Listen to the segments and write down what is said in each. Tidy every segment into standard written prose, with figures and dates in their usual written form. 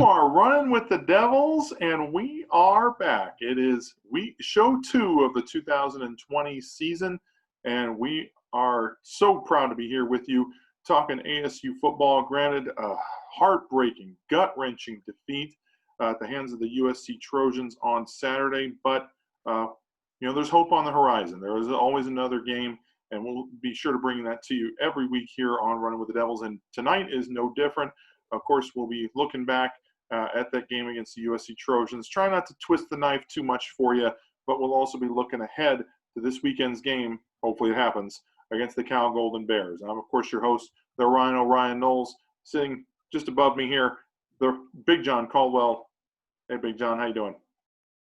are running with the Devils, and we are back. It is show 2 of the 2020 season, and we are so proud to be here with you talking ASU football. Granted, a heartbreaking, gut-wrenching defeat at the hands of the USC Trojans on Saturday, but there's hope on the horizon. There is always another game, and we'll be sure to bring that to you every week here on Running with the Devils, and tonight is no different. Of course, we'll be looking back at that game against the USC Trojans. Try not to twist the knife too much for you, but we'll also be looking ahead to this weekend's game, hopefully it happens, against the Cal Golden Bears. I'm, of course, your host, the Rhino, Ryan Knowles, sitting just above me here, the Big John Caldwell. Hey, Big John, how you doing?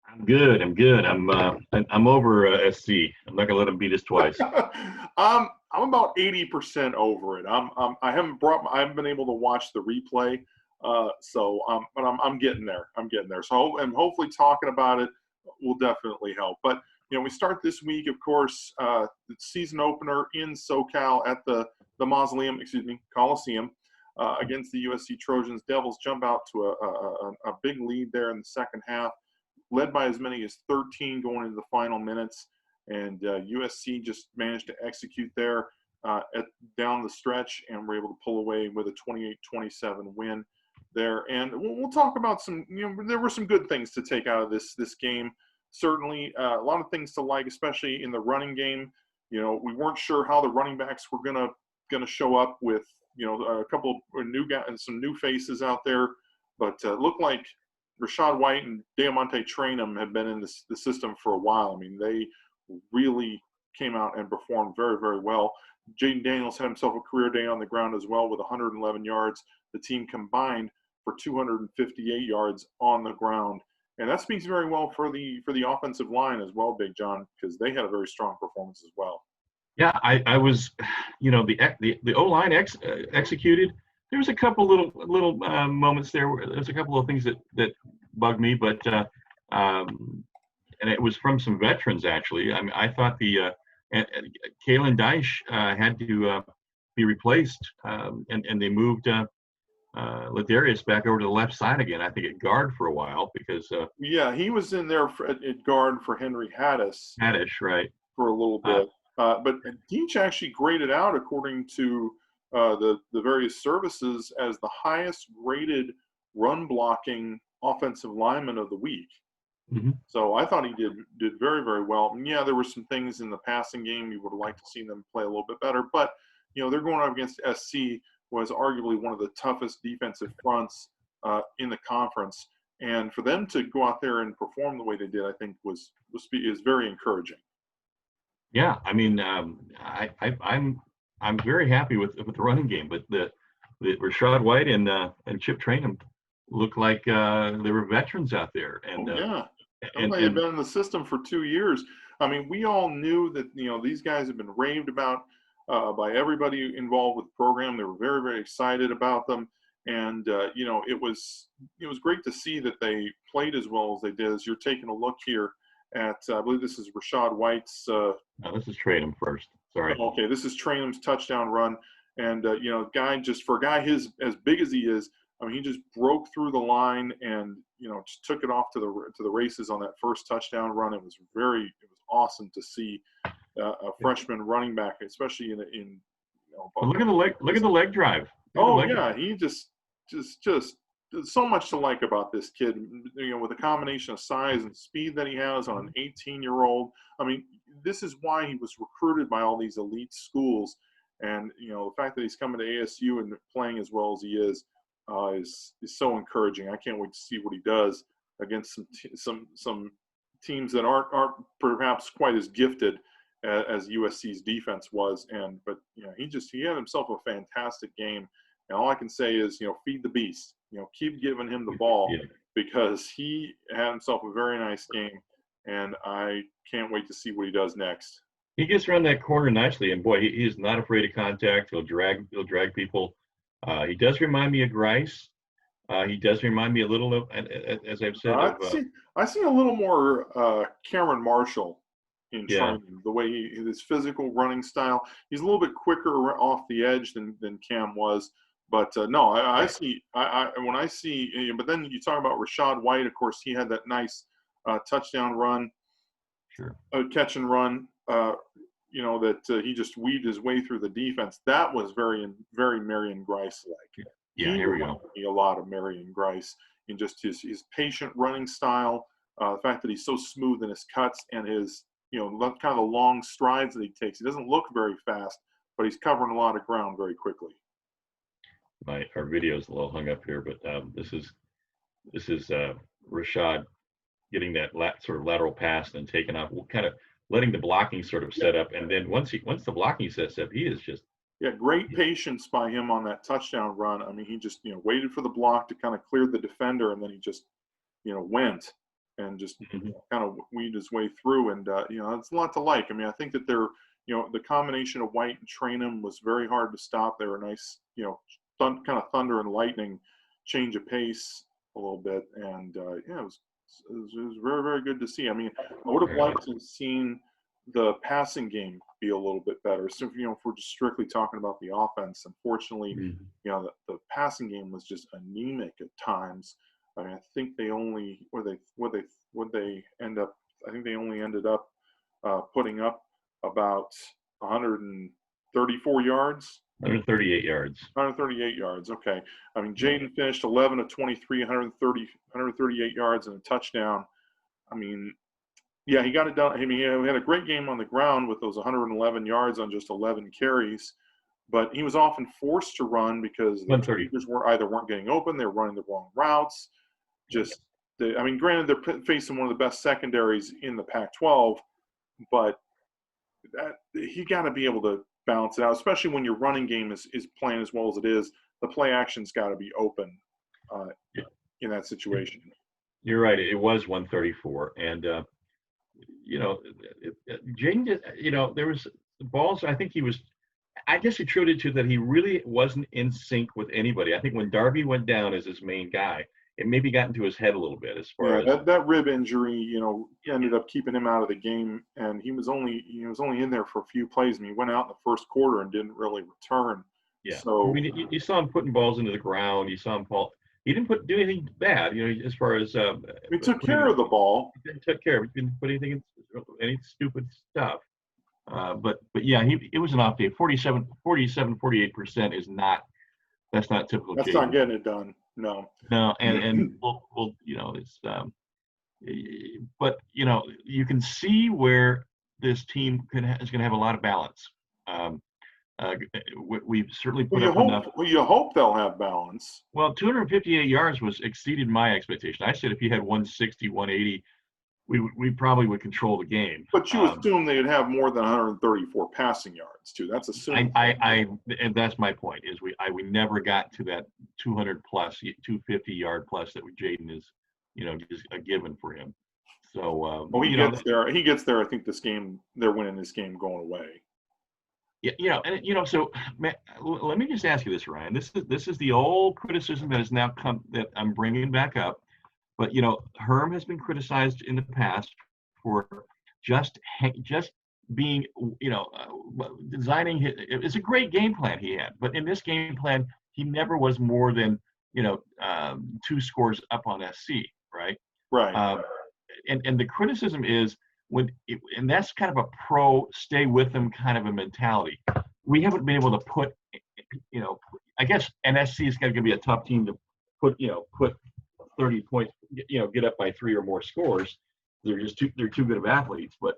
I'm good. I'm over SC. I'm not gonna let him beat us twice. I'm about 80% over it. I haven't been able to watch the replay, but I'm getting there. So and hopefully talking about it will definitely help. But we start this week, of course, the season opener in SoCal at the Coliseum against the USC Trojans. Devils jump out to a big lead there in the second half, led by as many as 13 going into the final minutes. And USC just managed to execute there down the stretch, and were able to pull away with a 28-27 win there. And we'll talk about some, there were some good things to take out of this game. Certainly a lot of things to like, especially in the running game. We weren't sure how the running backs were gonna show up with, a couple of new guys and some new faces out there. But it looked like Rachaad White and Diamante Traynham have been in the system for a while. I mean, they really came out and performed very, very well. Jaden Daniels had himself a career day on the ground as well with 111 yards. The team combined for 258 yards on the ground. And that speaks very well for the offensive line as well, Big John, because they had a very strong performance as well. Yeah, I was, the O-line executed. There was a couple little moments there. There's a couple of things that bugged me, but and it was from some veterans actually. I mean, I thought the Kalen Dyche had to be replaced, and they moved Ladarius back over to the left side again. I think at guard for a while because he was in there at guard for Henry Haddish, right, for a little bit. But Deach actually graded out, according to the various services, as the highest rated run blocking offensive lineman of the week. Mm-hmm. So I thought he did very, very well. And yeah, there were some things in the passing game you would have liked to see them play a little bit better. But they're going up against SC, was arguably one of the toughest defensive fronts in the conference. And for them to go out there and perform the way they did, I think is very encouraging. Yeah, I mean, I'm very happy with the running game, but the Rachaad White and Chip Traynham look like they were veterans out there. And they had been in the system for 2 years. I mean, we all knew that these guys have been raved about by everybody involved with the program. They were very, very excited about them, and it was great to see that they played as well as they did. As you're taking a look here at, I believe this is Rachaad White's. No, this is Traynham first. Sorry. Okay, this is Traynham's touchdown run, and for a guy as big as he is, I mean, he just broke through the line and just took it off to the races on that first touchdown run. It was awesome to see a freshman running back, especially in. Look at the leg drive. He just so much to like about this kid, with a combination of size and speed that he has on an 18-year-old. I mean, this is why he was recruited by all these elite schools. And, the fact that he's coming to ASU and playing as well as he is so encouraging. I can't wait to see what he does against some teams that aren't perhaps quite as gifted as USC's defense was. But he had himself a fantastic game. And all I can say is, feed the beast. Keep giving him the ball, because he had himself a very nice game, and I can't wait to see what he does next. He gets around that corner nicely, and boy, he is not afraid of contact. He'll drag people. He does remind me of Grice. He does remind me a little of, as I've said. I see a little more Cameron Marshall in training. The way his physical running style. He's a little bit quicker off the edge than Cam was. But no, I see. When I see, but then you talk about Rashad White. Of course, he had that nice touchdown run, Sure. catch and run. That he just weaved his way through the defense. That was very Marion Grice-like. Yeah, He here we reminded go. me a lot of Marion Grice in just his patient running style, the fact that he's so smooth in his cuts and his kind of the long strides that he takes. He doesn't look very fast, but he's covering a lot of ground very quickly. Our video's a little hung up here, but this is Rashad getting that sort of lateral pass and taking off, kind of letting the blocking sort of set up, and then once the blocking sets up, he is just great patience by him on that touchdown run. I mean, he just waited for the block to kind of clear the defender, and then he just went and just kind of weaved his way through, and it's a lot to like. I mean, I think that they're the combination of White and Trainum was very hard to stop. They were nice, kind of thunder and lightning change of pace a little bit, and it was very, very good to see. I mean, I would have liked to have seen the passing game be a little bit better. So, if we're just strictly talking about the offense, unfortunately, the passing game was just anemic at times. I mean, I think they only they end up. I think they only ended up putting up about 134 yards. 138 yards. 138 yards. Okay. I mean, Jaden finished 11 of 23, 138 yards and a touchdown. I mean, yeah, he got it done. I mean, he had a great game on the ground with those 111 yards on just 11 carries, but he was often forced to run because the receivers weren't getting open. They were running the wrong routes. Granted, they're facing one of the best secondaries in the Pac-12, but he got to be able to balance it out, especially when your running game is playing as well as it is. The play action's got to be open in that situation. You're right. It was 134, and Jaden, there was balls. I think I guess attributed to that he really wasn't in sync with anybody. I think when Darby went down as his main guy, it maybe got into his head a little bit as far as that rib injury, ended up keeping him out of the game, and he was only in there for a few plays, and he went out in the first quarter and didn't really return. Yeah. So I mean, you saw him putting balls into the ground. You saw him He didn't do anything bad, as far as he took care of the ball. He took care of it. He didn't put anything in any stupid stuff. But yeah, it was an off day. 48% is not. That's not typical. That's not getting it done. No. No, and we'll it's but you can see where this team is going to have a lot of balance. We've certainly put up enough. Well, you hope they'll have balance. Well, 258 yards exceeded my expectation. I said if he had 160, 180, we probably would control the game. But you assume they'd have more than 134 passing yards too. That's assuming. And that's my point is we never got to that 200 plus, 250 yard plus that Jaden is, just a given for him. So he gets there. He gets there. I think they're winning this game going away. Yeah, so let me just ask you this, Ryan. This is the old criticism that has now come that I'm bringing back up. But Herm has been criticized in the past for just being, designing. It's a great game plan he had, but in this game plan, he never was more than 2 scores up on SC, right? Right. And the criticism is and that's kind of a pro stay with them kind of a mentality. We haven't been able to put, I guess NSC is going to be a tough team to put 30 points, get up by 3 or more scores. They're too good of athletes. But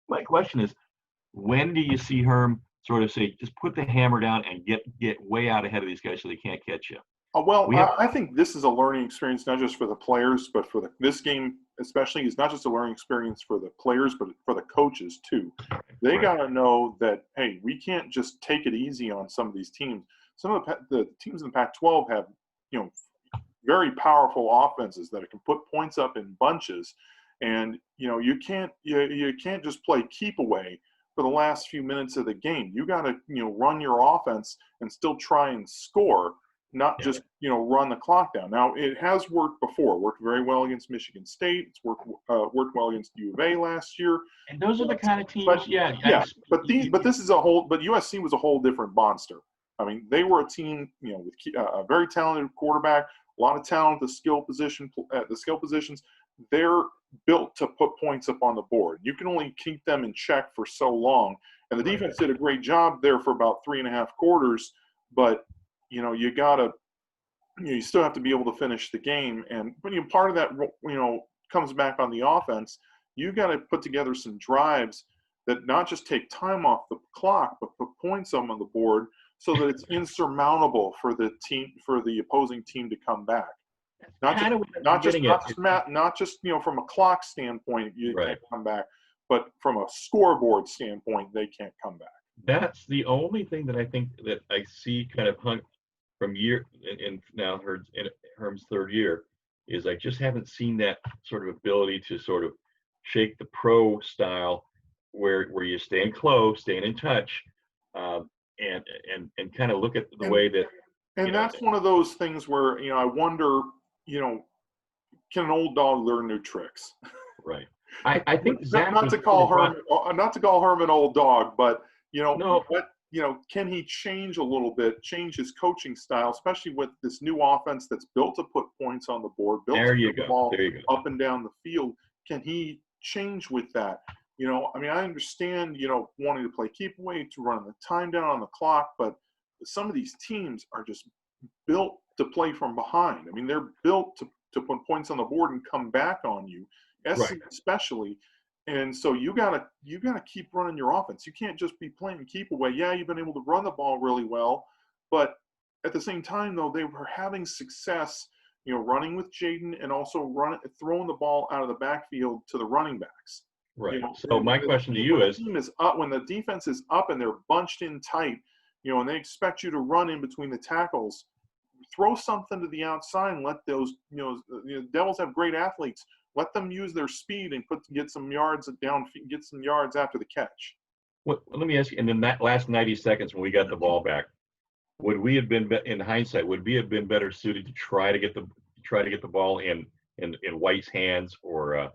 my question is, when do you see Herm sort of say, just put the hammer down and get way out ahead of these guys so they can't catch you? I think this is a learning experience, not just for the players, but for this game especially. Is not just a learning experience for the players, but for the coaches too. They got to know that, hey, we can't just take it easy on some of these teams. Some of the teams in the Pac-12 have, very powerful offenses that can put points up in bunches, and you can't just play keep away for the last few minutes of the game. You got to run your offense and still try and score. Not just run the clock down. Now it has worked before. Worked very well against Michigan State. It's worked well against U of A last year. And those are the kind of teams. But this is but USC was a whole different monster. I mean, they were a team, with a very talented quarterback, a lot of talent at the skill positions. They're built to put points up on the board. You can only keep them in check for so long. And the defense did a great job there for about 3.5 quarters. But, you gotta, you still have to be able to finish the game. And part of that, comes back on the offense. You got to put together some drives that not just take time off the clock, but put points on the board so that it's insurmountable for the opposing team to come back. Not just from a clock standpoint, you can't come back, but from a scoreboard standpoint, they can't come back. That's the only thing that I think that I see kind of hung from year and now Herm's third year is I just haven't seen that sort of ability to sort of shake the pro style where you stand close, staying in touch, and kind of look at the way that. And that's one of those things where I wonder, can an old dog learn new tricks? Right. I think Zach not to call Herm an old dog, but no. Can he change a little bit, change his coaching style, especially with this new offense that's built to put points on the board, built to put the ball up and down the field? Can he change with that? I understand, wanting to play keep away, to run the time down on the clock, but some of these teams are just built to play from behind. I mean, they're built to put points on the board and come back on you, especially. And so you gotta keep running your offense. You can't just be playing keep away. Yeah, you've been able to run the ball really well, but at the same time, though, they were having success, running with Jaden and also throwing the ball out of the backfield to the running backs. Right. So my question to you is, when the defense is up and they're bunched in tight, and they expect you to run in between the tackles, throw something to the outside and let those, Devils have great athletes. Let them use their speed and get some yards after the catch. Let me ask you, and then that last 90 seconds when we got the ball back, would we have been, in hindsight, better suited to try to get the ball in White's hands, or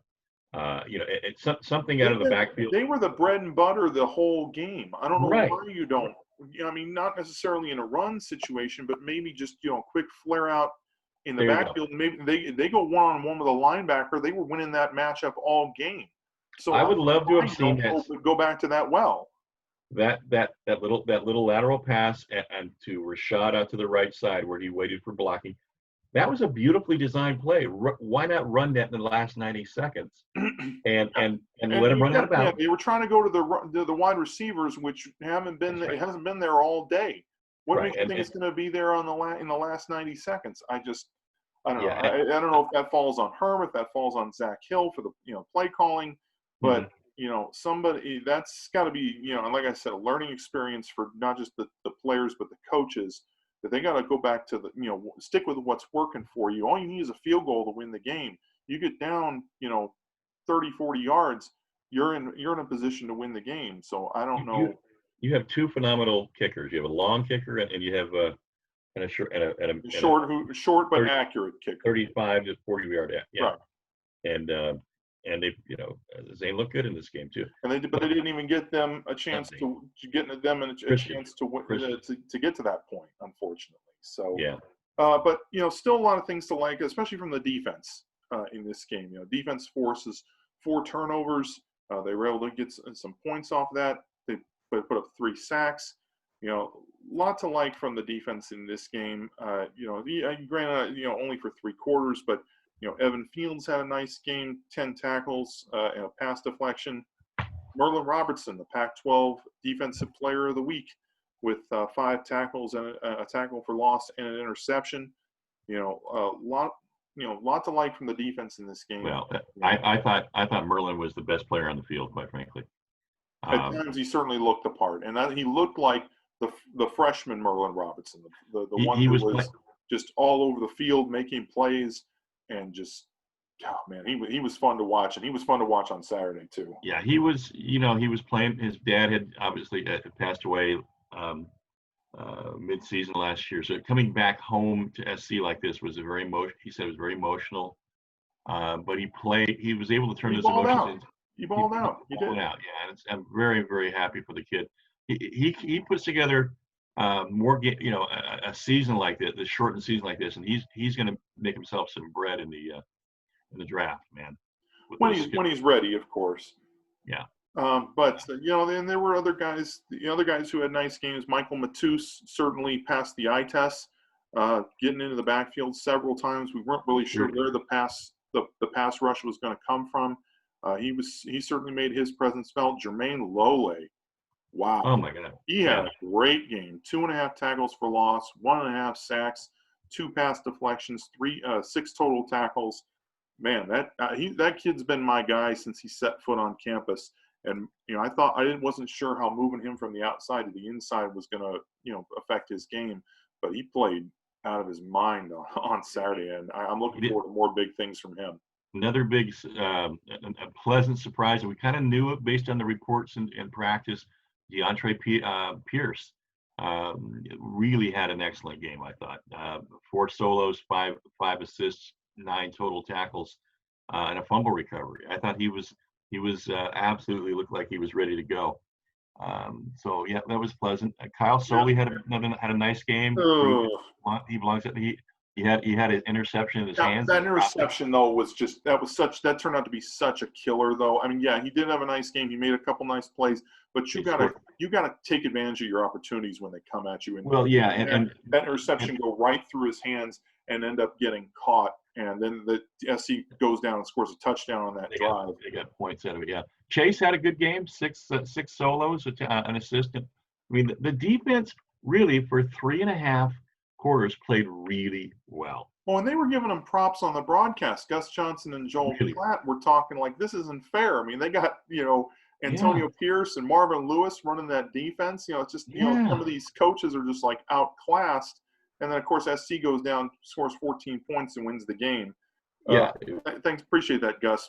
it's something out of the backfield? They were the bread and butter the whole game. I don't know why you don't. Not necessarily in a run situation, but maybe just quick flare out in the backfield. Maybe they go one-on-one with a linebacker. They were winning that matchup all game. So I would love to have seen that. Go back to that well. That little lateral pass and to Rashad out to the right side where he waited for blocking. That was a beautifully designed play. Why not run that in the last 90 seconds and let him run out of bounds? They were trying to go to the wide receivers, which haven't been. It hasn't been there all day. What makes you think it's going to be there in the last 90 seconds? I don't know. I don't know if that falls on Herm, if that falls on Zach Hill for the play calling, but somebody that's got to be and like I said, a learning experience for not just the players but the coaches. That they got to go back to stick with what's working for you. All you need is a field goal to win the game. You get down 30, 40 yards, you're in a position to win the game. So I don't know. You have two phenomenal kickers. You have a long kicker and you have a short but 30, accurate kicker. 35 to 40 yard. Yeah. Right. And they, Zane looked good in this game too. But they didn't even get them a chance to get chance to get to that point, unfortunately. So yeah. But still a lot of things to like, especially from the defense in this game. Defense forces 4 turnovers. They were able to get some points off that. They put up 3 sacks. Lot to like from the defense in this game. Granted, only for 3 quarters, but Evan Fields had a nice game, 10 tackles and a pass deflection. Merlin Robertson, the Pac-12 Defensive Player of the Week, with 5 tackles and a tackle for loss and an interception. Lot to like from the defense in this game. Well, I thought Merlin was the best player on the field, quite frankly. At times, he certainly looked the part, and he looked like the freshman Merlin Robertson, the one who was just all over the field making plays. And just, he was fun to watch, and he was fun to watch on Saturday too. Yeah, he was playing. His dad had obviously passed away mid-season last year, so coming back home to SC like this was he said it was very emotional. But he was able to turn those emotions. He balled out. He did. Yeah, and I'm very, very happy for the kid. He puts together a season like this shortened season like this, and he's going to make himself some bread in the draft, man. With those When he's ready, of course. Yeah. But then there were other guys. The other guys who had nice games. Michael Matus certainly passed the eye test, getting into the backfield several times. We weren't really sure where the pass rush was going to come from. He certainly made his presence felt. Jermaine Lole, wow. Oh my God. He had a great game. 2.5 tackles for loss, 1.5 sacks, 2 pass deflections, 6 total tackles. Man, that kid's been my guy since he set foot on campus. And I wasn't sure how moving him from the outside to the inside was going to affect his game, but he played out of his mind on Saturday, and I'm looking forward to more big things from him. Another big, a pleasant surprise, and we kind of knew it based on the reports and practice. DeAndre Pierce really had an excellent game, I thought. 4 solos, 5 assists, 9 total tackles, and a fumble recovery. I thought he was absolutely looked like he was ready to go. So yeah, that was pleasant. Kyle Soley had a nice game. He belongs at he had an interception in his hands. That interception though that turned out to be such a killer though. I mean, yeah, he did have a nice game. He made a couple nice plays, but you gotta take advantage of your opportunities when they come at you. And that interception go right through his hands and end up getting caught. And then the SC goes down and scores a touchdown on that drive. They got points out of it. Yeah, Chase had a good game. 6 solos, an assist. I mean, the defense really for 3.5 quarters played really well. Well, and they were giving them props on the broadcast. Gus Johnson and Joel Platt were talking like, this isn't fair. I mean, they got, Antonio Pierce and Marvin Lewis running that defense. It's just, some of these coaches are just like outclassed. And then, of course, SC goes down, scores 14 points, and wins the game. Thanks. Appreciate that, Gus.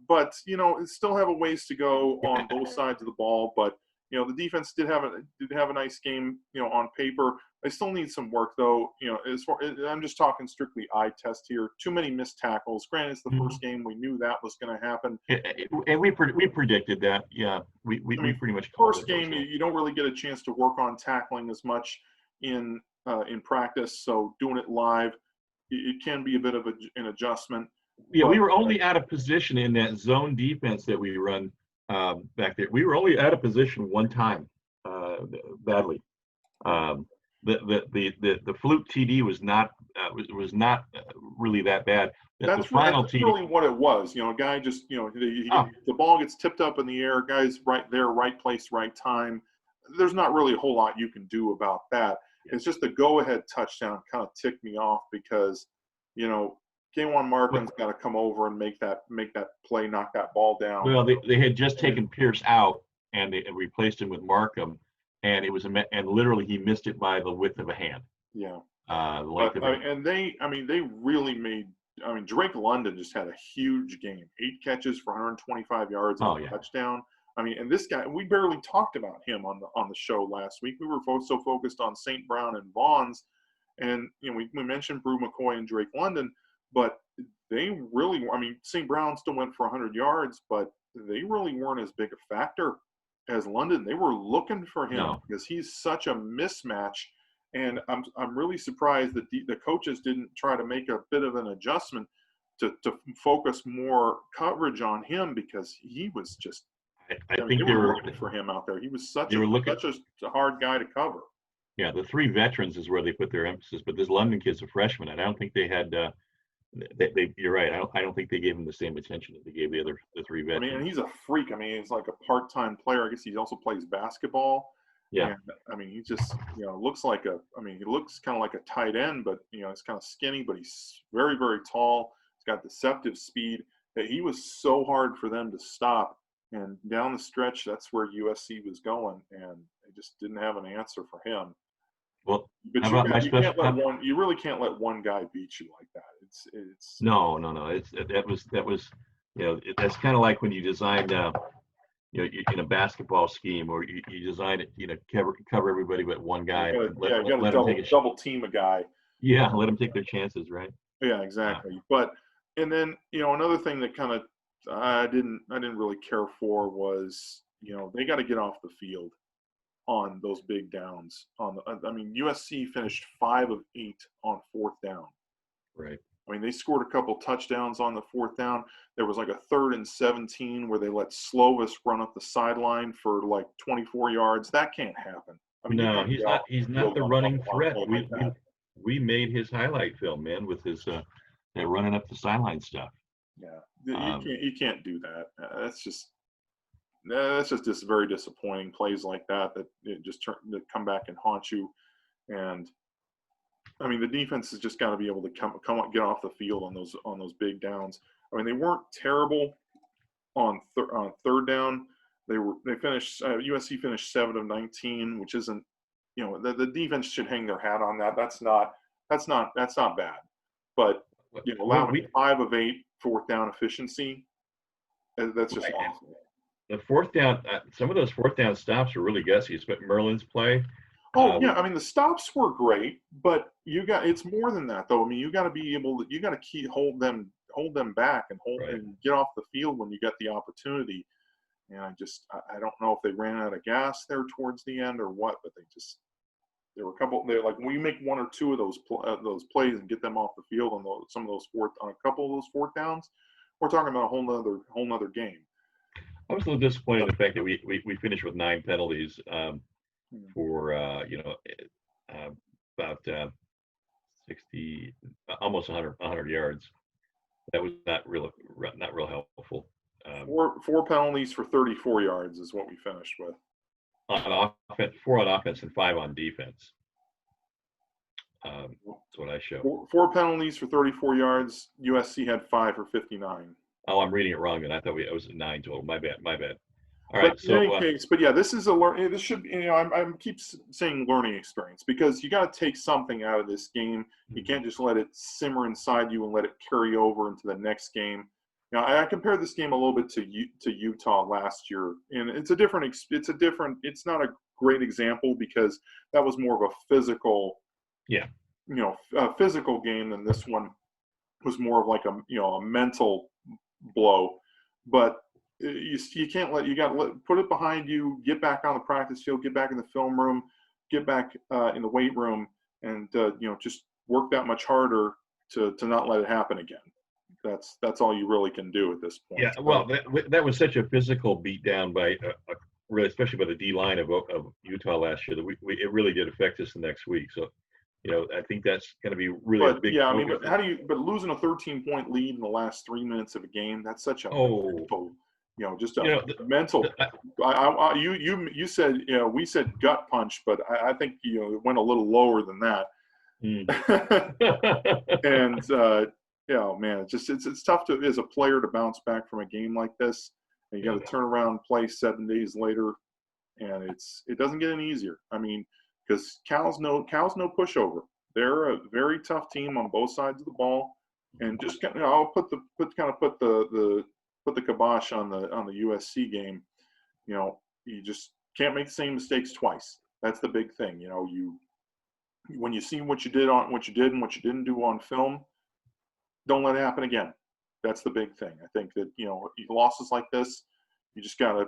But, still have a ways to go on both sides of the ball. But, the defense did have a nice game, on paper. They still need some work, though. I'm just talking strictly eye test here. Too many missed tackles. Granted, it's the first game. We knew that was going to happen. And we predicted that. Yeah, we pretty much called first game. You don't really get a chance to work on tackling as much in practice. So doing it live, it can be a bit of an adjustment. Yeah, we were only out of position in that zone defense that we run back there. We were only out of position one time, badly. The fluke TD was not really that bad. That's really what it was. A guy just the ball gets tipped up in the air. Guy's right there, right place, right time. There's not really a whole lot you can do about that. It's just the go-ahead touchdown kind of ticked me off because, K'Wan Markham's got to come over and make that play, knock that ball down. Well, they had just taken Pierce out and they replaced him with Markham, and literally he missed it by the width of a hand. Yeah. They really made. Drake London just had a huge game. 8 catches for 125 yards and a touchdown. And this guy, we barely talked about him on the show last week. We were so focused on St. Brown and Vaughns, and we mentioned Brew McCoy and Drake London, but they really, St. Brown still went for 100 yards, but they really weren't as big a factor as London. They were looking for him because he's such a mismatch, and I'm really surprised that the coaches didn't try to make a bit of an adjustment to focus more coverage on him because he was just. I think they were looking for him out there. He was such a hard guy to cover. Yeah, the 3 veterans is where they put their emphasis, but this London kid's a freshman. I don't think they had. You're right. I don't think they gave him the same attention that they gave the 3 veterans. And he's a freak. He's like a part-time player. I guess he also plays basketball. Yeah. And, he just looks like he looks kind of like a tight end, but he's kind of skinny, but he's very, very tall. He's got deceptive speed. He was so hard for them to stop. And down the stretch, that's where USC was going, and they just didn't have an answer for him. Well, but you really can't let one guy beat you like that. It's no. That was that's kind of like when you designed in a basketball scheme, or you design it cover everybody but one guy. You got to double team a guy. Yeah, let them take their chances, right? Yeah, exactly. But and then another thing that kind of I didn't really care for was they got to get off the field on those big downs. I mean, USC finished 5 of 8 on 4th down. Right. I mean, they scored a couple touchdowns on the 4th down. There was like a 3rd and 17 where they let Slovis run up the sideline for like 24 yards. That can't happen. I mean, No, he's not. He's not the running threat. We made his highlight film, man, with his that running up the sideline stuff. Yeah, you can't do that. That's just very disappointing. Plays like that it just that come back and haunt you. And I mean, the defense has just got to be able to come up, get off the field on those big downs. I mean, they weren't terrible on 3rd down. They finished USC finished 7 of 19, which isn't, the defense should hang their hat on that. That's not bad. But allowing 5 of 8 4th down efficiency, that's just awful. The 4th down, some of those 4th down stops are really gutsy. But Merlin's play. Oh yeah, I mean the stops were great, but it's more than that though. I mean you got to be able to hold them back and and get off the field when you get the opportunity. And I don't know if they ran out of gas there towards the end or what, but there were a couple. They're like when you make 1 or 2 of those plays and get them off the field on a couple of those 4th downs, we're talking about a whole nother game. I was a little disappointed in the fact that we finished with 9 penalties. For about 60, almost 100 yards. That was not real helpful. 4 penalties for 34 yards is what we finished with. On offense, 4 on offense and 5 on defense. That's what I showed. 4 penalties for 34 yards. USC had 5 for 59. Oh, I'm reading it wrong. Then I thought it was 9 total. My bad. All right. But so, in any case, but yeah, this is this should be, I keep saying learning experience because you got to take something out of this game. You can't just let it simmer inside you and let it carry over into the next game. I compared this game a little bit to Utah last year, and it's not a great example because that was more of a physical, physical game than this one was more of like a mental blow, but you can't you got to put it behind you, get back on the practice field, get back in the film room, get back in the weight room, and just work that much harder to not let it happen again. That's all you really can do at this point. Yeah, well, that was such a physical beatdown by really, especially by the D line of Utah last year, that it really did affect us the next week. So, I think that's going to be really a big. Yeah, I mean, but losing a 13-point lead in the last 3 minutes of a game, that's such a mental, mental. You said, we said gut punch, but I think it went a little lower than that. And man, it's tough as a player to bounce back from a game like this. And you got to turn around and play 7 days later, and it doesn't get any easier. I mean, because Cal's no pushover. They're a very tough team on both sides of the ball, and just I'll put the kibosh on the USC game. You just can't make the same mistakes twice. That's the big thing. When you see what you did and what you didn't do on film, don't let it happen again. That's the big thing. I think that losses like this, you just gotta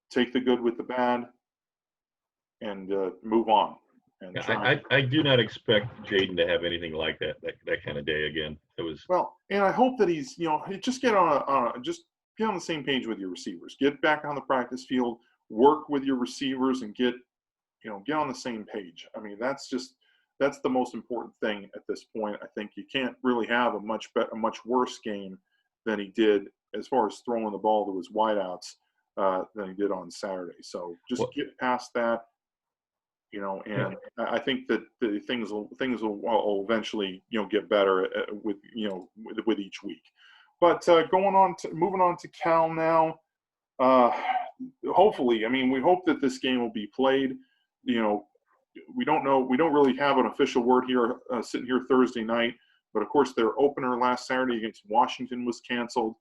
take the good with the bad and move on. And I do not expect Jaden to have anything like that kind of day again. It was and I hope that he's just get on the same page with your receivers. Get back on the practice field, work with your receivers, and get on the same page. I mean, that's the most important thing at this point. I think you can't really have a much worse game than he did as far as throwing the ball to his wideouts than he did on Saturday. So just get past that. And I think that things will eventually get better with each week. But moving on to Cal now. Hopefully, I mean, we hope that this game will be played. We don't know. We don't really have an official word here sitting here Thursday night. But of course, their opener last Saturday against Washington was canceled.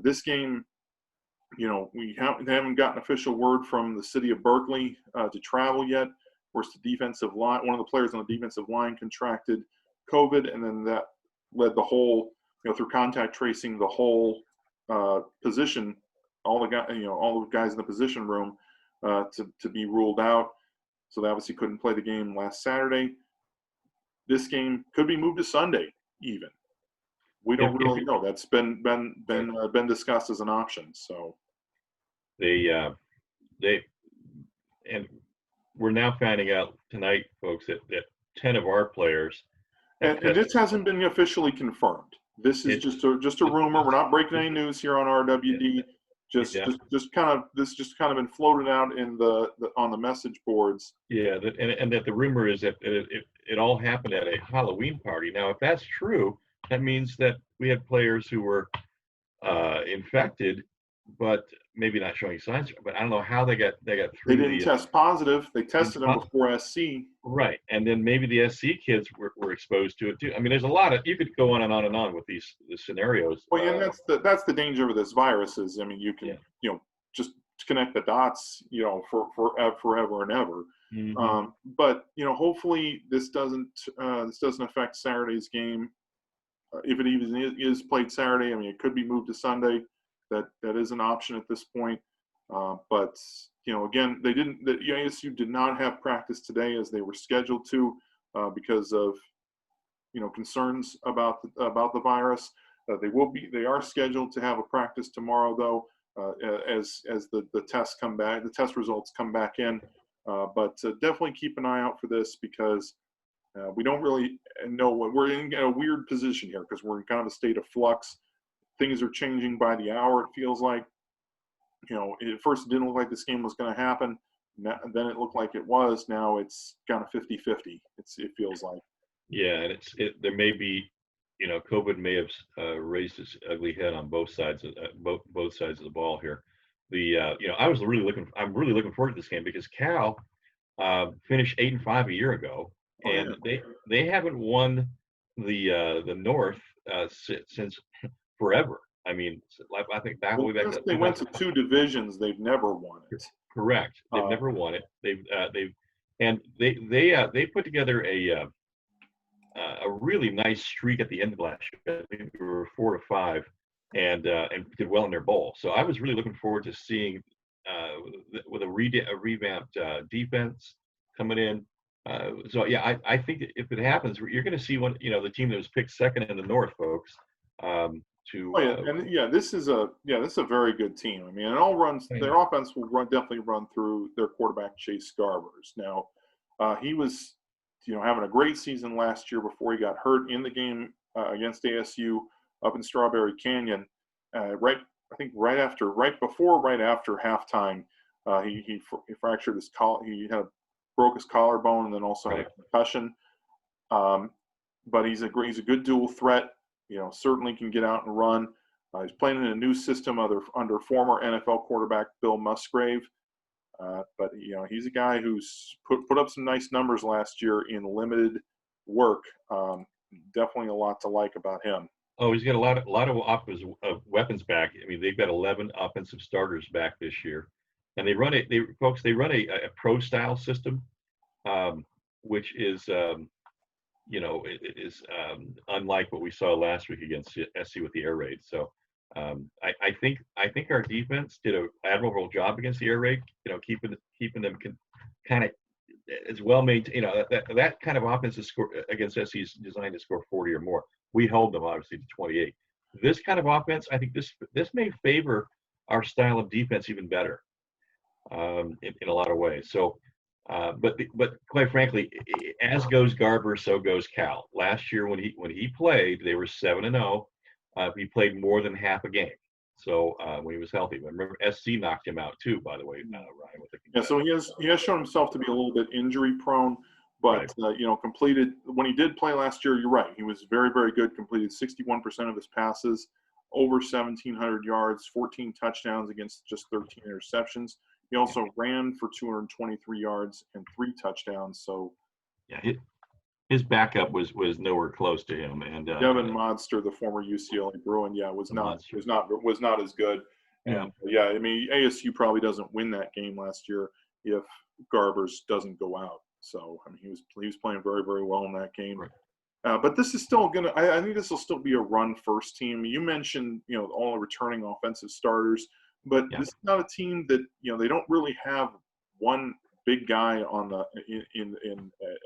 This game, they haven't gotten official word from the city of Berkeley to travel yet. Of course, the defensive line, one of the players on the defensive line contracted COVID, and then that led the whole, through contact tracing, the whole position, all the guys in the position room to be ruled out. So they obviously couldn't play the game last Saturday. This game could be moved to Sunday even. We don't really know. That's been discussed as an option. So they and we're now finding out tonight, folks, that 10 of our players have and this hasn't been officially confirmed. This is just a rumor. We're not breaking any news here on RWD. Just kind of been floated out in on the message boards. Yeah, and that the rumor is that it all happened at a Halloween party. Now, if that's true, that means that we had players who were infected, but maybe not showing signs. But I don't know how they got through. They didn't test positive. They tested them before SC. Right, and then maybe the SC kids were exposed to it too. I mean, there's a lot of, you could go on and on and on with these scenarios. Well, and that's the danger with this virus is, I mean, you can just connect the dots, for forever and ever. Mm-hmm. But hopefully this doesn't affect Saturday's game. If it even is played Saturday, I mean, it could be moved to Sunday. That is an option at this point. But again, the ASU did not have practice today as they were scheduled to because of concerns about the virus. They are scheduled to have a practice tomorrow though, as the tests come back, the test results come back in. But definitely keep an eye out for this because we don't really know we're in a weird position here because we're in kind of a state of flux. Things are changing by the hour. It feels like, at first it didn't look like this game was going to happen. Then it looked like it was. Now it's kind of 50-50. It feels like. Yeah, and there may be, COVID may have raised its ugly head on both sides of both sides of the ball here. I'm really looking forward to this game because Cal finished 8-5 a year ago, and they haven't won the North since forever. I mean, I think that way back. They went to 2 divisions. They've never won it. Correct. They've never won it. They put together a really nice streak at the end of last year. I think we were 4-5, and did well in their bowl. So I was really looking forward to seeing with a revamped defense coming in. I think if it happens, you're going to see the team that was picked second in the North, folks. This is a very good team. I mean, it all runs. Their offense will definitely run through their quarterback Chase Garbers. Now, he was, having a great season last year before he got hurt in the game against ASU up in Strawberry Canyon. Right after halftime, he fractured his collar. He broke his collarbone and then also had a concussion. But he's a good dual threat. Certainly can get out and run. He's playing in a new system under former NFL quarterback Bill Musgrave. But he's a guy who's put up some nice numbers last year in limited work. Definitely a lot to like about him. Oh, he's got a lot of weapons back. I mean, they've got 11 offensive starters back this year, and they run a pro style system, which is unlike what we saw last week against SC with the air raid. So I think our defense did an admirable job against the air raid. Keeping them kind of as well maintained. That kind of offense is against SC is designed to score 40 or more. We held them obviously to 28. This kind of offense, I think this may favor our style of defense even better in a lot of ways. So. But quite frankly, as goes Garber, so goes Cal. Last year when he played, they were 7-0. He played more than half a game. So when he was healthy, but remember SC knocked him out too. By the way, Ryan. So he has shown himself to be a little bit injury prone, but completed when he did play last year. You're right. He was very, very good. Completed 61% of his passes, over 1,700 yards, 14 touchdowns against just 13 interceptions. He also ran for 223 yards and 3 touchdowns. So, his backup was nowhere close to him. And Devin Monster, the former UCLA Bruin, was not as good. And I mean, ASU probably doesn't win that game last year if Garbers doesn't go out. So I mean, he was playing very, very well in that game. Right. But this is still I think this will still be a run first team. You mentioned all the returning offensive starters. But this is not a team that they don't really have one big guy on the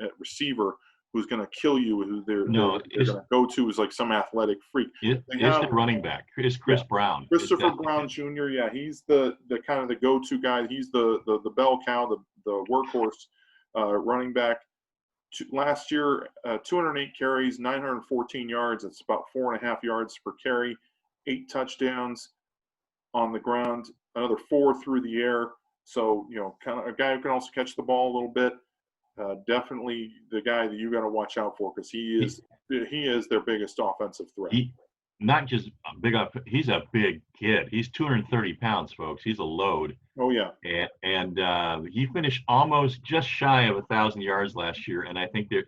at receiver who's going to kill you. Who they're going to go to is like some athletic freak. Is the running back is Chris Brown? Christopher Brown Jr. Yeah, he's the kind of the go-to guy. He's the bell cow, the workhorse running back. Last year, 208 carries, 914 yards. It's about 4.5 yards per carry, 8 touchdowns on the ground, another 4 through the air. So, kind of a guy who can also catch the ball a little bit. Definitely the guy that you got to watch out for, because he is their biggest offensive threat. Not just big up. He's a big kid. He's 230 pounds, folks. He's a load. Oh yeah. And he finished almost just shy of 1,000 yards last year. And I think that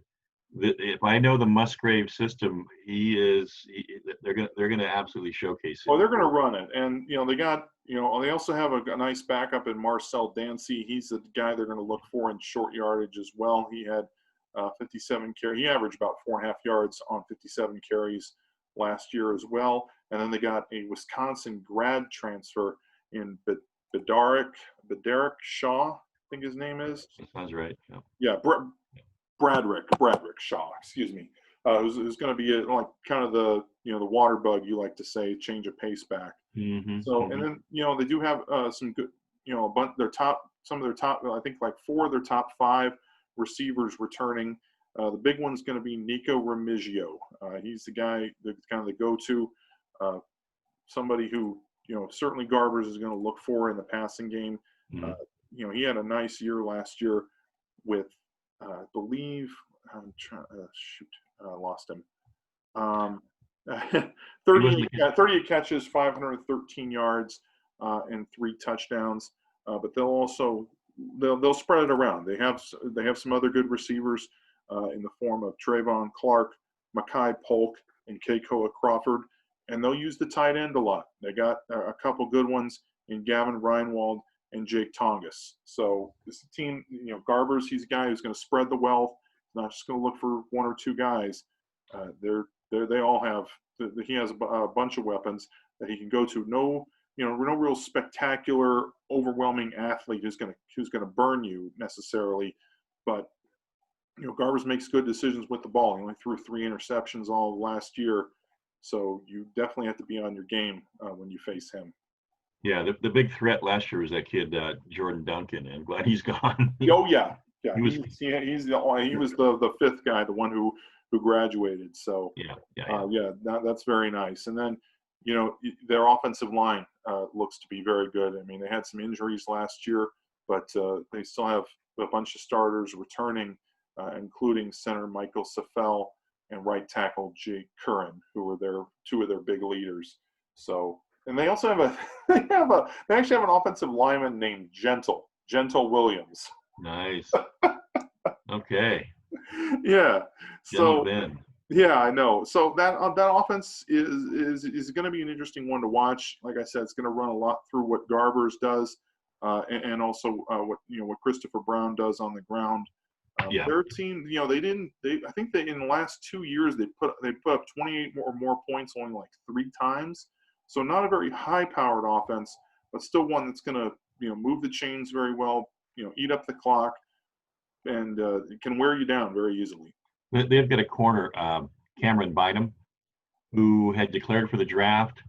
if I know the Musgrave system, they're gonna absolutely showcase him. Oh, they're gonna run it, and they got they also have a nice backup in Marcel Dancy. He's the guy they're gonna look for in short yardage as well. He had 57 carries. He averaged about 4.5 yards on 57 carries last year as well. And then they got a Wisconsin grad transfer in Bedarick Shaw, I think his name is. That sounds right. Yeah, Bradrick Shaw, excuse me. Who's going to be like kind of the the water bug, you like to say, change of pace back. Mm-hmm, And then they do have some good some of their top, I think like 4 of their top 5 receivers returning. The big one's going to be Nico Remigio. He's the guy that's kind of the go-to, somebody who certainly Garbers is going to look for in the passing game. Mm-hmm. He had a nice year last year with I believe I lost him. 38 catches, 513 yards, and 3 touchdowns. But they'll spread it around. They have some other good receivers in the form of Trayvon Clark, Makai Polk, and Keikoa Crawford, and they'll use the tight end a lot. They got a couple good ones in Gavin Reinwald and Jake Tongas. So this team, Garbers, he's a guy who's going to spread the wealth. He's not just going to look for 1 or 2 guys. They all have. He has a bunch of weapons that he can go to. No real spectacular, overwhelming athlete who's going to burn you necessarily, but Garbers makes good decisions with the ball. He only threw 3 interceptions all last year, so you definitely have to be on your game when you face him. Yeah, the big threat last year was that kid Jordan Duncan, and I'm glad he's gone. Oh yeah. He was the 5th guy, the one who graduated. So that's very nice. And then their offensive line looks to be very good. I mean, they had some injuries last year, but they still have a bunch of starters returning, including center Michael Safel and right tackle Jake Curran, who were 2 of their big leaders. So, and they also have they actually have an offensive lineman named Gentle Williams. Nice. Okay. Yeah. So Ben. Yeah, I know. So that offense is going to be an interesting one to watch. Like I said, it's going to run a lot through what Garbers does, and also what Christopher Brown does on the ground. Their team, I think in the last 2 years they put up 28 or more points only like 3 times. So not a very high-powered offense, but still one that's going to move the chains very well, eat up the clock, and can wear you down very easily. They've got a corner, Cameron Bynum, who had declared for the draft,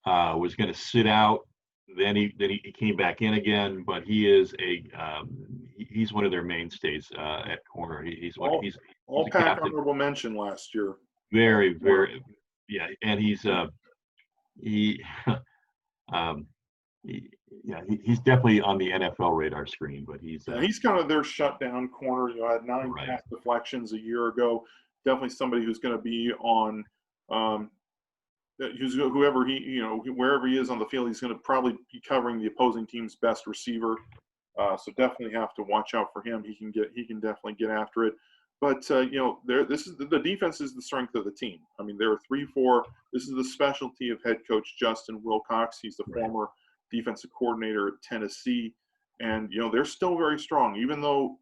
was going to sit out. Then he came back in again, but he's one of their mainstays at corner. He's All-Pac honorable mention last year. Very, very, yeah, and he's definitely on the NFL radar screen, but he's kind of their shutdown corner. Had 9 pass deflections a year ago. Definitely somebody who's going to be on, wherever he is on the field, he's going to probably be covering the opposing team's best receiver. So definitely have to watch out for him. He can definitely get after it. But the defense is the strength of the team. I mean, there are 3-4. This is the specialty of head coach Justin Wilcox. He's the former defensive coordinator at Tennessee, and they're still very strong. Even though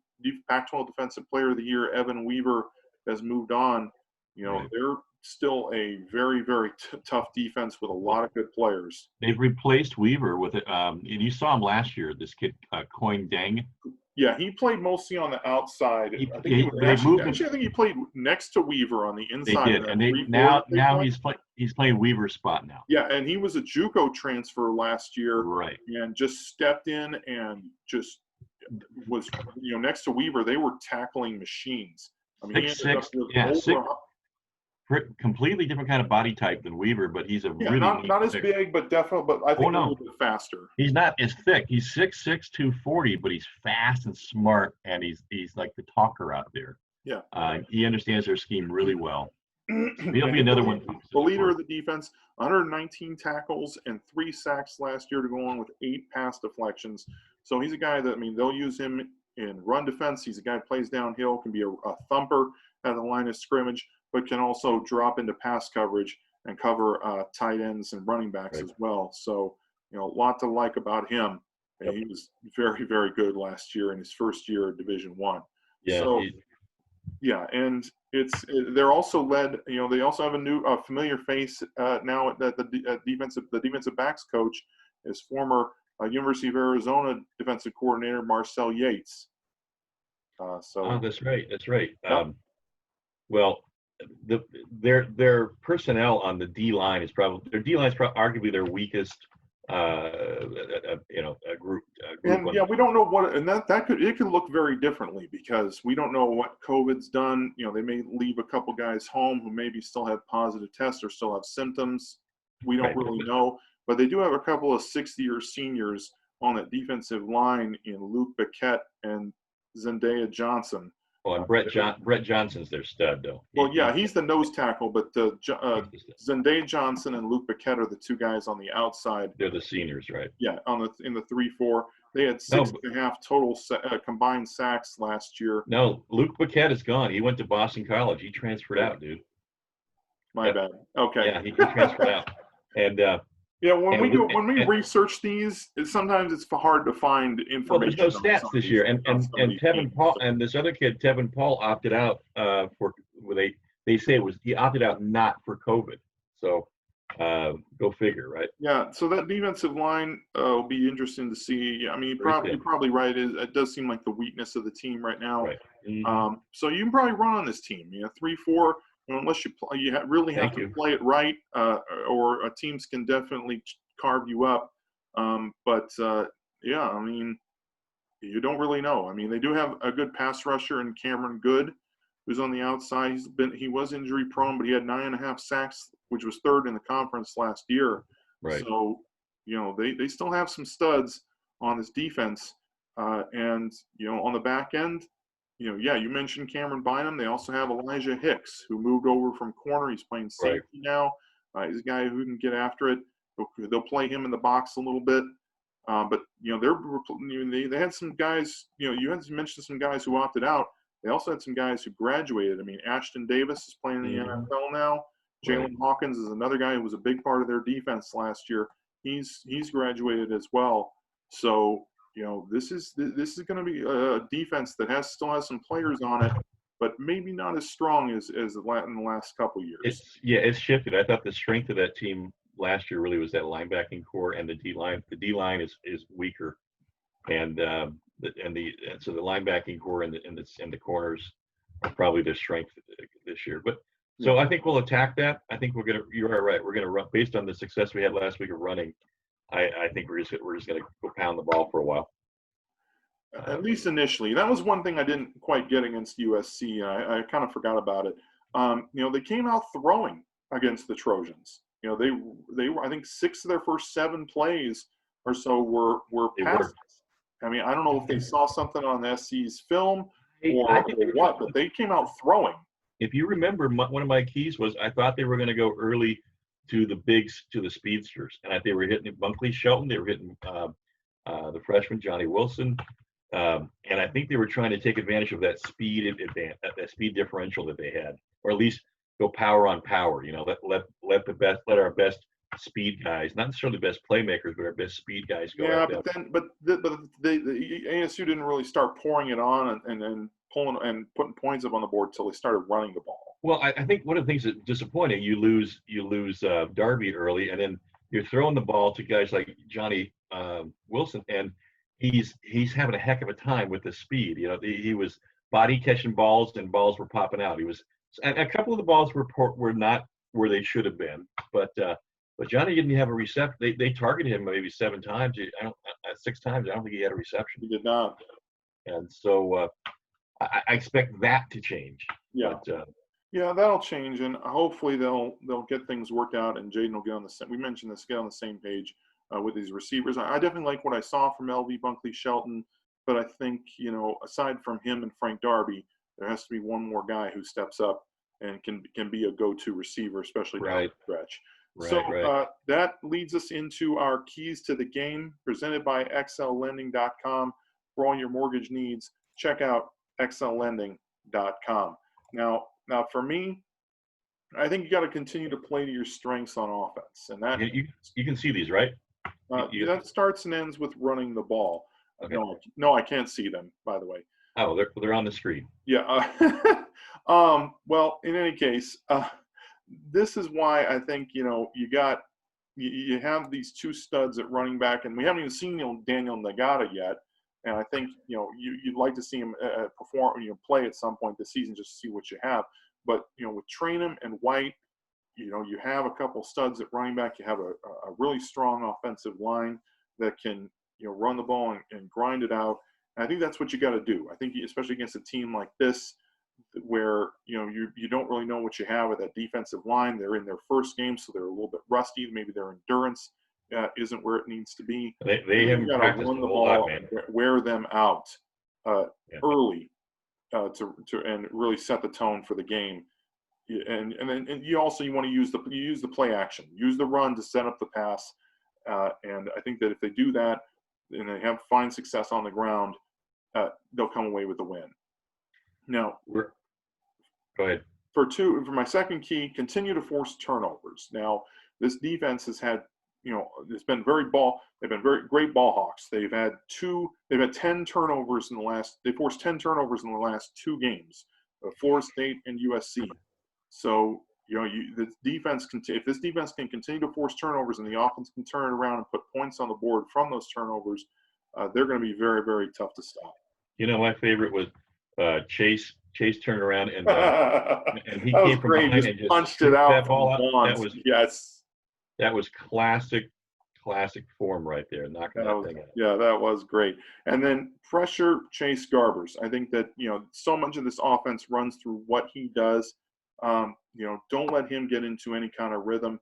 Pac-12 Defensive Player of the Year Evan Weaver has moved on, they're still a very, very tough defense with a lot of good players. They've replaced Weaver with it. And you saw him last year, this kid, Coin Deng. Yeah, he played mostly on the outside. I think They moved him. I think he played next to Weaver on the They inside. did, and now he's playing Weaver's spot now. Yeah, and he was a JUCO transfer last year, right? And just stepped in and just was, next to Weaver, they were tackling machines. I mean, 6'6", completely different kind of body type than Weaver, but he's really not as big, but definitely, but I think a little bit faster. He's not as thick. He's 6'6", 240, but he's fast and smart, and he's like the talker out there. Yeah, he understands their scheme really well. So he'll be another one. The leader of the defense, 119 tackles and 3 sacks last year to go on with 8 pass deflections. So he's a guy that, they'll use him in run defense. He's a guy that plays downhill, can be a thumper at the line of scrimmage, but can also drop into pass coverage and cover tight ends and running backs as well. So, a lot to like about him. And he was very, very good last year in his first year of Division I. Yeah. So, and they're also led. They also have a new familiar face now at the defensive backs coach is former University of Arizona defensive coordinator Marcel Yates. That's right. That's right. Well, their personnel on the D line is arguably their weakest. A group. And we don't know what, and that could look very differently because we don't know what COVID's done. They may leave a couple guys home who maybe still have positive tests or still have symptoms. We don't really know, but they do have a couple of 60-year seniors on that defensive line in Luke Biquette and Zendaya Johnson. Well, and Brett Johnson's their stud, though. Well, he's the nose tackle, but Zendaya Johnson and Luke Biquette are the 2 guys on the outside. They're the seniors, right? Yeah, in the 3-4. They had 6.5 total combined sacks last year. No, Luke Biquette is gone. He went to Boston College. He transferred out, dude. My bad. Okay. Yeah, he transferred out. And when we research these, sometimes it's hard to find information. Well, there's no stats this year, and Tevin Paul and this other kid, Tevin Paul, opted out they say he opted out not for COVID. So go figure, right? Yeah. So that defensive line will be interesting to see. You're probably right. It does seem like the weakness of the team right now. Right. Mm-hmm. So you can probably run on this team. 3-4. Unless you really have to play it right, or teams can definitely carve you up. You don't really know. They do have a good pass rusher in Cameron Good, who's on the outside. He was injury prone, but he had 9.5 sacks, which was 3rd in the conference last year. Right. So, they still have some studs on this defense, and on the back end. You mentioned Cameron Bynum. They also have Elijah Hicks, who moved over from corner. He's playing safety now. He's a guy who can get after it. They'll play him in the box a little bit. They had some guys. You had to mention some guys who opted out. They also had some guys who graduated. Ashton Davis is playing in the NFL now. Jalen Hawkins is another guy who was a big part of their defense last year. He's graduated as well. So. This is going to be a defense that still has some players on it, but maybe not as strong as in the last couple of years. It's shifted. I thought the strength of that team last year really was that linebacking core and the D line. The D line is weaker, and the linebacking core and the corners are probably their strength this year. But so I think we'll attack that. I think you are right. We're gonna run based on the success we had last week of running. I think we're just going to go pound the ball for a while. At least initially. That was one thing I didn't quite get against USC. I kind of forgot about it. They came out throwing against the Trojans. They were, I think 6 of their first 7 plays or so were passes. I don't know if they saw something on SC's film or what, but they came out throwing. If you remember, one of my keys was I thought they were going to go early to the speedsters, and they were hitting Bunkley Shelton, they were hitting the freshman Johnny Wilson, and I think they were trying to take advantage of that speed differential that they had, or at least go power on power. Let our best speed guys, not necessarily the best playmakers, but our best speed guys go. Yeah, but the ASU didn't really start pouring it on and pulling and putting points up on the board until they started running the ball. Well, I think one of the things that's disappointing, you lose Darby early, and then you're throwing the ball to guys like Johnny Wilson, and he's having a heck of a time with the speed. He was body catching balls, and balls were popping out. He was, and a couple of the balls were not where they should have been, but Johnny didn't have a reception. They targeted him maybe 7 times. I don't 6 times. I don't think he had a reception. He did not. And so I expect that to change. Yeah. But, yeah, that'll change, and hopefully they'll get things worked out, and Jaden will get on the same. We mentioned this, get on the same page with these receivers. I definitely like what I saw from LV Bunkley Shelton, but I think aside from him and Frank Darby, there has to be one more guy who steps up and can be a go-to receiver, especially down the stretch. Right. That leads us into our keys to the game, presented by XLLending.com. For all your mortgage needs, check out XLLending.com. Now, for me, I think you got to continue to play to your strengths on offense, and that you can see these, right? that starts and ends with running the ball. Okay. No, I can't see them. By the way. Oh, they're on the screen. Yeah. Well, in any case, this is why I think you have these two studs at running back, and we haven't even seen Daniel Nagata yet. And I think you'd like to see him play at some point this season just to see what you have. But with Trainum and White, you have a couple studs at running back. You have a really strong offensive line that can run the ball and grind it out. And I think that's what you got to do. I think especially against a team like this, where you don't really know what you have with that defensive line. They're in their first game, so they're a little bit rusty. Maybe their endurance isn't where it needs to be. They haven't practiced a whole lot, man. Wear them out early to and really set the tone for the game. And you want to use the play action, use the run to set up the pass. And I think that if they do that and they find success on the ground, they'll come away with the win. Now, go ahead. For my second key, continue to force turnovers. Now, this defense has had it's been they've been very great ball hawks. They've had 10 turnovers they forced 10 turnovers in the last 2 games, Florida State and USC. So, the defense if this defense can continue to force turnovers and the offense can turn it around and put points on the board from those turnovers, they're going to be very, very tough to stop. My favorite was Chase turned around and he that came from great. behind and just punched it out. That ball out. That was classic form right there, knocking that thing out. Yeah, that was great. And then pressure Chase Garbers. I think that so much of this offense runs through what he does. Don't let him get into any kind of rhythm.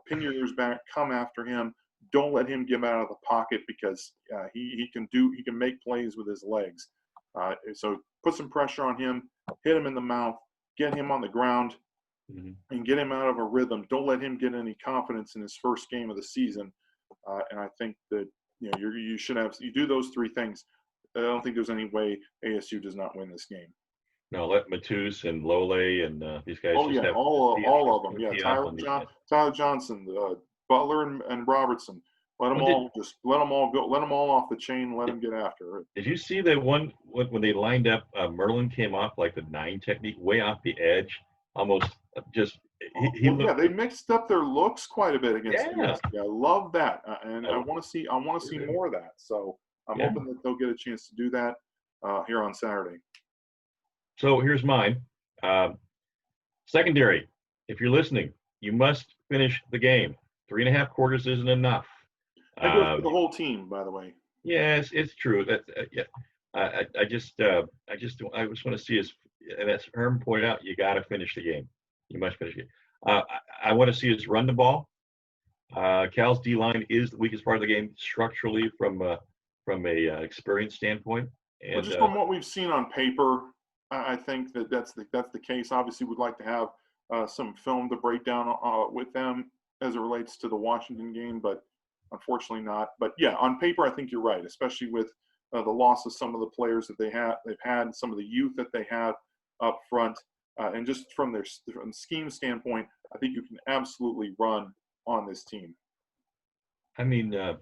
Pin your ears back, come after him. Don't let him get out of the pocket because he can make plays with his legs. So put some pressure on him, hit him in the mouth, get him on the ground, and get him out of a rhythm. Don't let him get any confidence in his first game of the season. And I think that you do those 3 things. I don't think there's any way ASU does not win this game. No, let Matus and Lole and these guys. All of them. Yeah, Tyler Johnson, Butler and Robertson. Let them all go. Let them all off the chain. Let them get after it. Did you see the one when they lined up? Merlin came off like the 9 technique, way off the edge, almost just. They mixed up their looks quite a bit against USC. I love that, and I want to see more of that. So I'm hoping that they'll get a chance to do that here on Saturday. So here's mine. Secondary. If you're listening, you must finish the game. 3.5 quarters isn't enough. That goes for the whole team, by the way. Yes, it's true. That I just want to see us, and as Herm pointed out, you got to finish the game. You must finish it. I want to see us run the ball. Cal's D line is the weakest part of the game structurally from a experience standpoint. And just from what we've seen on paper, I think that's the case. Obviously, we'd like to have some film to break down with them as it relates to the Washington game, but unfortunately not. But yeah, on paper, I think you're right, especially with the loss of some of the players that they've had, some of the youth that they have up front, and just from the scheme standpoint, I think you can absolutely run on this team. I mean, the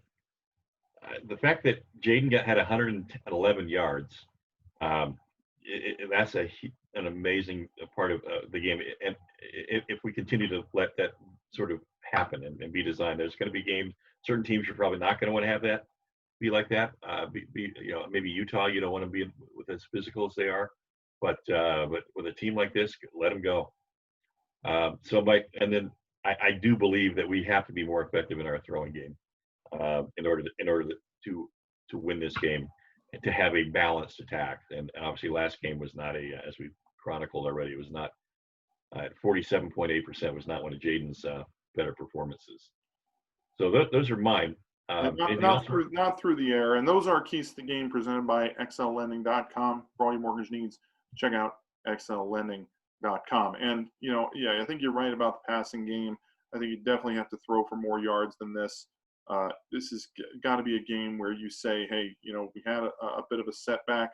fact that Jaden had 111 yards, an amazing part of the game. And if we continue to let that sort of happen and be designed, there's going to be games. Certain teams are probably not going to want to have that be like that. Maybe Utah, you don't want to be with as physical as they are, but with a team like this, let them go. And then I do believe that we have to be more effective in our throwing game in order to win this game, and to have a balanced attack. And obviously, last game was not as we chronicled already, it was not at 47.8% was not one of Jaden's better performances. So those are mine. Not through the air. And those are keys to the game presented by xllending.com. For all your mortgage needs, check out xllending.com. And, I think you're right about the passing game. I think you definitely have to throw for more yards than this. This has got to be a game where you say, hey, we had a bit of a setback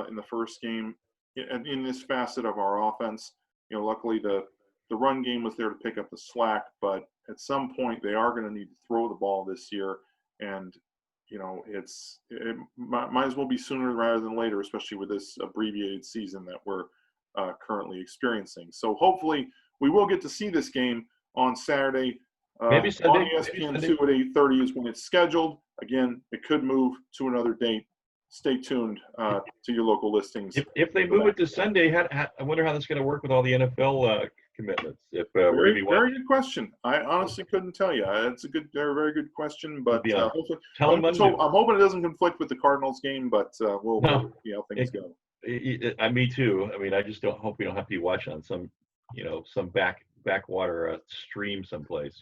in the first game in this facet of our offense. Luckily the run game was there to pick up the slack, but at some point they are going to need to throw the ball this year. And, it might as well be sooner rather than later, especially with this abbreviated season that we're currently experiencing. So hopefully we will get to see this game on Saturday. Maybe Sunday, on ESPN2 at 8:30 is when it's scheduled. Again, it could move to another date. Stay tuned to your local listings. If they move it to Sunday, I wonder how that's going to work with all the NFL commitments. Very good question. I honestly couldn't tell you. It's a very good question, but hopefully, I'm hoping it doesn't conflict with the Cardinals game, but we'll see how things go. Me too. I mean, I just hope we don't have to watch on some backwater stream someplace.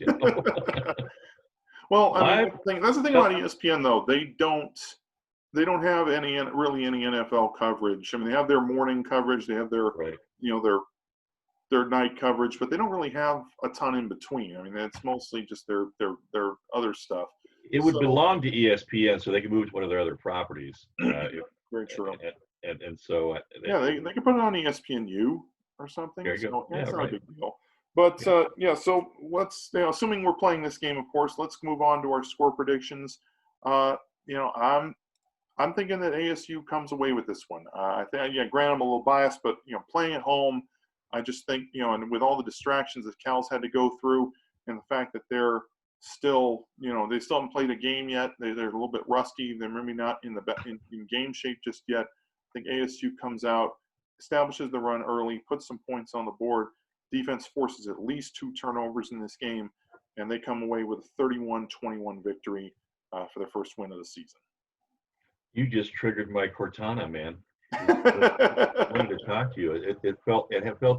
Well, I mean, that's the thing about ESPN though. They don't have any NFL coverage. I mean, they have their morning coverage. They have their their night coverage, but they don't really have a ton in between. I mean, it's mostly just their other stuff. It would belong to ESPN, so they can move to one of their other properties. Very true. And so they can put it on ESPNU or something. There you go. It's not a big deal. But so let's, assuming we're playing this game, of course, let's move on to our score predictions. I'm thinking that ASU comes away with this one. I think, granted, I'm a little biased, but playing at home, I just think, and with all the distractions that Cal's had to go through, and the fact that they're still, they still haven't played a game yet. They're a little bit rusty. They're maybe not in game shape just yet. I think ASU comes out, establishes the run early, puts some points on the board. Defense forces at least 2 turnovers in this game, and they come away with a 31-21 victory for their first win of the season. You just triggered my Cortana, man. I wanted to talk to you. It felt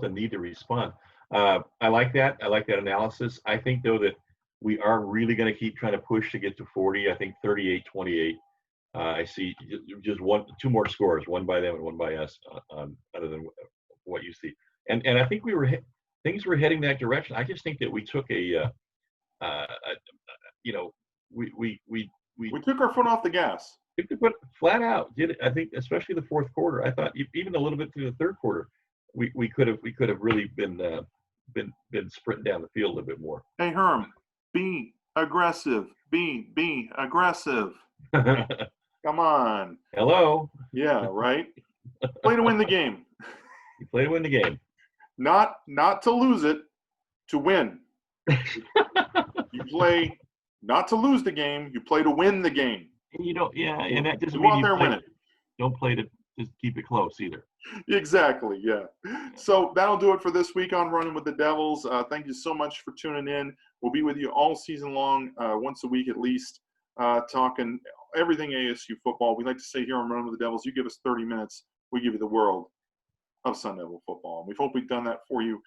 the need to respond. I like that. I like that analysis. I think though that we are really going to keep trying to push to get to 40. I think 38-28. I see just 2 more scores, one by them and one by us, other than what you see. And I think things were heading that direction. I just think that we took we took our foot off the gas. If they put flat out, I think especially the fourth quarter. I thought even a little bit through the third quarter, we could have really been sprinting down the field a little bit more. Hey Herm, be aggressive. Be aggressive. Come on. Hello. Yeah, right. Play to win the game. You play to win the game. Not to lose it, to win. You play not to lose the game. You play to win the game. And that doesn't mean you out there and win it. Don't play to just keep it close either. Exactly, yeah. So that'll do it for this week on Running with the Devils. Thank you so much for tuning in. We'll be with you all season long, once a week at least, talking everything ASU football. We like to say here on Running with the Devils, you give us 30 minutes, we give you the world of Sun Devil football. And we hope we've done that for you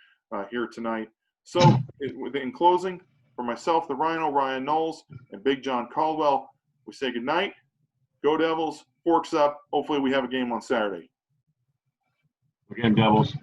here tonight. So in closing, for myself, the Rhino, Ryan Knowles, and Big John Caldwell, we say good night. Go Devils. Forks up. Hopefully we have a game on Saturday. Again, Devils.